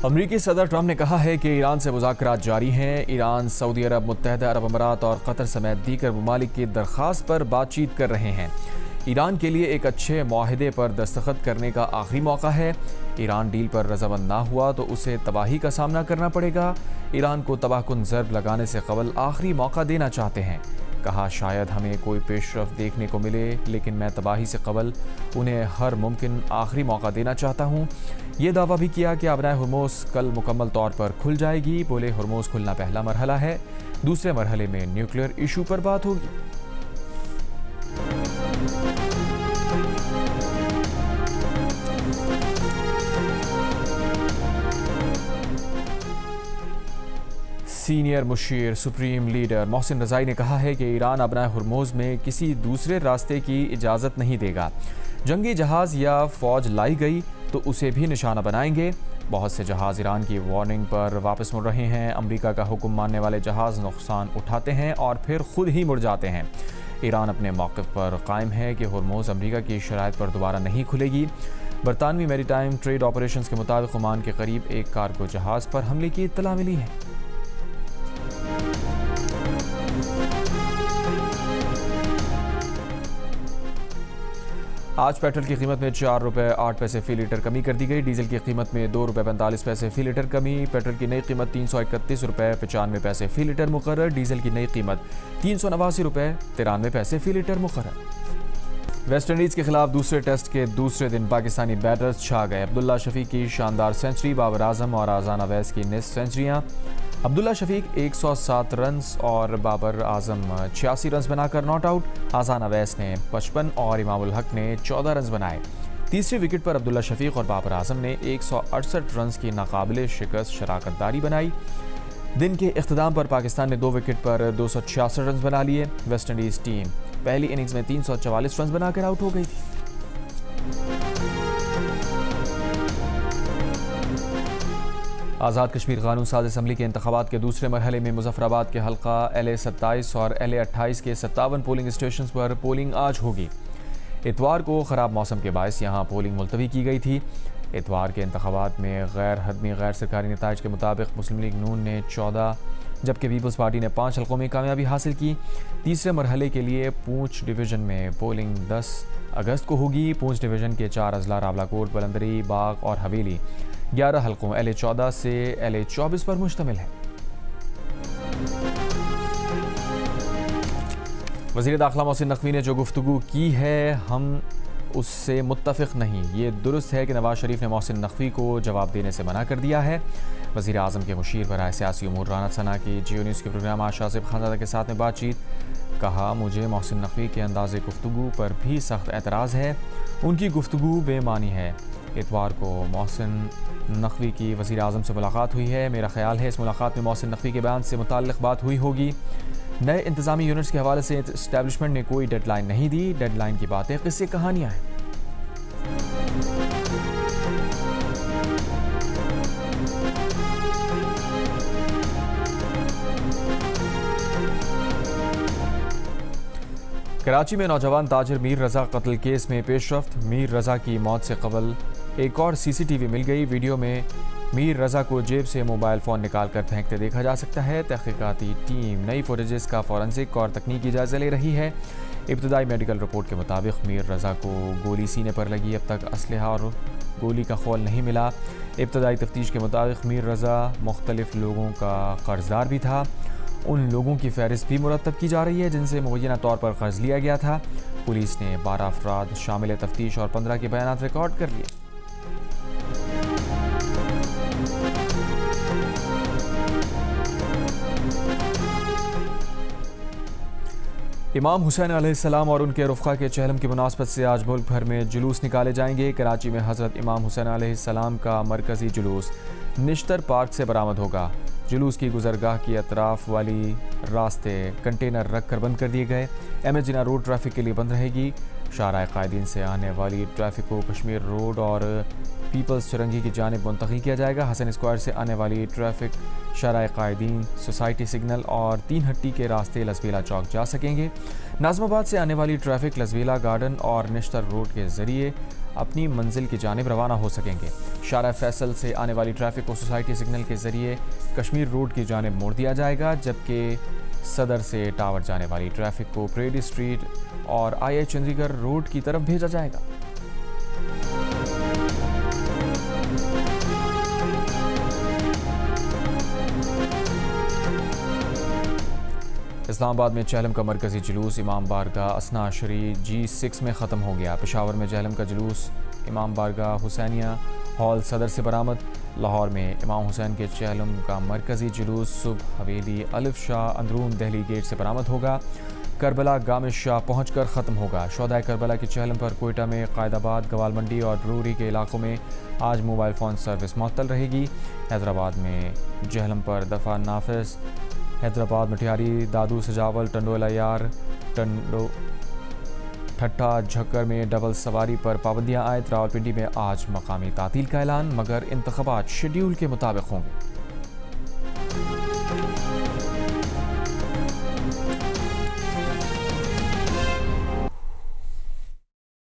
अमरीकी सदर ट्रंप ने कहा है कि ईरान से मुज़ाकरात जारी हैं। ईरान, सऊदी अरब, मुत्तहदा अरब अमारात और कतर समेत दीगर ममालिक की दरख्वास्त पर बातचीत कर रहे हैं। ईरान के लिए एक अच्छे मुआहदे पर दस्तखत करने का आखिरी मौका है। ईरान डील पर रजामंद ना हुआ तो उसे तबाही का सामना करना पड़ेगा। ईरान को तबाहकुन ज़र्ब लगाने से कबल आखिरी मौका देना चाहते हैं। कहा, शायद हमें कोई पेशरफ देखने को मिले, लेकिन मैं तबाही से कबल उन्हें हर मुमकिन आखिरी मौका देना चाहता हूँ। ये दावा भी किया कि आबराए हुर्मुज़ कल मुकम्मल तौर पर खुल जाएगी। बोले, हुर्मुज़ खुलना पहला मरहला है, दूसरे मरहले में न्यूक्लियर इशू पर बात होगी। सीनियर मुशीर सुप्रीम लीडर मोहसिन रज़ाई ने कहा है कि ईरान आबराए हुर्मुज़ में किसी दूसरे रास्ते की इजाज़त नहीं देगा। जंगी जहाज़ या फ़ौज लाई गई तो उसे भी निशाना बनाएंगे। बहुत से जहाज़ ईरान की वार्निंग पर वापस मुड़ रहे हैं। अमेरिका का हुक्म मानने वाले जहाज़ नुकसान उठाते हैं और फिर खुद ही मुड़ जाते हैं। ईरान अपने मौक़िफ़ पर कायम है कि हुर्मुज़ अमेरिका की शराइत पर दोबारा नहीं खुलेगी। बरतानवी मैरीटाइम ट्रेड ऑपरेशंस के मुताबिक ओमान के करीब एक कार्गो जहाज़ पर हमले की इत्तला मिली है। आज पेट्रोल की कीमत में 4 रुपये 8 पैसे फ़ी लीटर कमी कर दी गई। डीजल की कीमत में 2 रुपये 45 पैसे फ़ी लीटर कमी। पेट्रोल की नई कीमत 331 रुपये 95 पैसे फ़ी लीटर मुकर्रर। डीजल की नई कीमत 389 रुपये 93 पैसे फ़ी लीटर मुकर्रर। वेस्ट इंडीज़ के खिलाफ दूसरे टेस्ट के दूसरे दिन पाकिस्तानी बैटर्स छा गए। अब्दुल्ला शफीक की शानदार सेंचुरी, बाबर आजम और आज़ान अवैस की निस्फ सेंचुरियाँ। अब्दुल्ला शफीक 107 रन्स और बाबर आजम 86 रन्स बनाकर नॉट आउट। आज़ान अवैस ने 55 और इमामुल हक ने 14 रन्स बनाए। तीसरी विकेट पर अब्दुल्ला शफीक और बाबर आजम ने 168 रन्स की नाकाबिले शिकस्त शराकतदारी बनाई। दिन के इख्तिताम पर पाकिस्तान ने 2 विकेट पर 266 रन्स बना लिए। वेस्ट इंडीज़ टीम पहली इनिंग्स में 344 रन्स बनाकर आउट हो गई थी। आज़ाद कश्मीर कानून साज असम्बली के इंतखाबात के दूसरे मरहले में मुजफ्फराबाद के हल्का LA 27 और LA 28 के 57 पोलिंग स्टेशन पर पोलिंग आज होगी। इतवार को ख़राब मौसम के बायस यहाँ पोलिंग मुलतवी की गई थी। इतवार के इंतखाबात में गैर हदमी गैर सरकारी नताइज के मुताबिक मुस्लिम लीग नून ने 14 जबकि पीपल्स पार्टी ने 5 हल्कों में कामयाबी हासिल की। तीसरे मरहले के लिए पूंछ डिवीज़न में पोलिंग 10 अगस्त को होगी। पूंछ डिवीज़न के 4 अजला रावलाकोट, बलंदरी, बाग और हवेली 11 हल्कों LA 14 से LA 24 पर मुश्तमिल है। वज़ीर दाखिला मोहसिन नकवी ने जो गुफ्तगू की है, हम उससे मुत्तफ़िक़ नहीं। ये दुरुस्त है कि नवाज शरीफ ने मोहसिन नकवी को जवाब देने से मना कर दिया है। वज़ीर आज़म के मुशीर बराए सियासी उमूर राना सना की जियो न्यूज़ के प्रोग्राम आशा सिफ खानज़ादा के साथ में बातचीत। कहा, मुझे मोहसिन नकवी के अंदाज़े गुफ्तगू पर भी सख्त एतराज़ है। उनकी गुफ्तगू बेमानी है। इतवार को मोहसिन नकवी की वज़ीर आज़म से मुलाकात हुई है। मेरा ख्याल है इस मुलाकात में मोहसिन नकवी के बयान से मुताल्लिक़ बात हुई होगी। नए इंतज़ामी यूनिट्स के हवाले से इस्टेब्लिशमेंट ने कोई डेडलाइन नहीं दी। डेडलाइन की बातें किस्से कहानियाँ हैं। कराची में नौजवान ताजिर मीर रज़ा कत्ल केस में पेशरफ्त। मीर रज़ा की मौत से कबल एक और CCTV मिल गई। वीडियो में मीर रज़ा को जेब से मोबाइल फ़ोन निकाल कर फेंकते देखा जा सकता है। तहकीकाती टीम नई फुटेजेस का फॉरेंसिक और तकनीकी जायज़ा ले रही है। इब्तदाई मेडिकल रिपोर्ट के मुताबिक मीर रज़ा को गोली सीने पर लगी। अब तक असलहा और गोली का खौल नहीं मिला। इब्तदाई तफ्तीश के मुताबिक मीर रज़ा मुख्तलिफ लोगों का कर्जदार भी था। उन लोगों की फहरिस्त भी मुरतब की जा रही है जिनसे मुबैना तौर पर कर्ज लिया गया था। पुलिस ने 12 अफराद शामिल तफ्तीश और 15 के बयान रिकॉर्ड कर लिए। इमाम हुसैन अलैहिस्सलाम और उनके रुफ़क़ा के चहलम की मुनासबत से आज मुल्क भर में जुलूस निकाले जाएंगे। कराची में हज़रत इमाम हुसैन अलैहिस्सलाम का मरकज़ी जुलूस निश्तर पार्क से बरामद होगा। जुलूस की गुजरगाह की अतराफ वाली रास्ते कंटेनर रख कर बंद कर दिए गए। MS जिन्ना रोड ट्रैफिक के लिए बंद रहेगी। शाहराह कायदीन से आने वाली ट्रैफिक को कश्मीर रोड और पीपल्स चुरंगी की जानिब मुंतकिल किया जाएगा। हसन स्क्वायर से आने वाली ट्रैफिक शाहराह कायदीन, सोसाइटी सिग्नल और तीन हट्टी के रास्ते लसबेला चौक जा सकेंगे। नाज़माबाद से आने वाली ट्रैफिक लसबेला गार्डन और निश्तर रोड के ज़रिए अपनी मंजिल की जानिब रवाना हो सकेंगे। शाहराह फैसल से आने वाली ट्रैफिक को सोसाइटी सिग्नल के ज़रिए कश्मीर रोड की जानिब मोड़ दिया जाएगा, जबकि सदर से टावर जाने वाली ट्रैफिक को परेड स्ट्रीट और आई चंडीगढ़ रोड की तरफ भेजा जाएगा। इस्लामाबाद में चहलम का मरकज़ी जुलूस इमाम बारगाह असना अशरी G6 में ख़त्म हो गया। पेशावर में चहलम का जुलूस इमाम बारगाह हुसैनिया हॉल सदर से बरामद। लाहौर में इमाम हुसैन के चहलम का मरकज़ी जुलूस सुबह हवेली अलिफ शाह अंदरून दहली गेट से बरामद होगा। करबला गामिश शाह पहुँच कर ख़त्म होगा। शोहदाए करबला के चहलम पर कोयटा में कायदाबाद, गवाल मंडी और ब्रूरी के इलाकों में आज मोबाइल फ़ोन सर्विस मुअत्तल रहेगी। हैदराबाद में चहलम पर दफ़ा नाफिस, हैदराबाद मटियारी, दादू सजावल, टंडोला यार, ठट्टा झक्कर में डबल सवारी पर पाबंदियां आयद। रावलपिंडी में आज मकामी तातील का ऐलान, मगर इंतखाबात शेड्यूल के मुताबिक होंगे।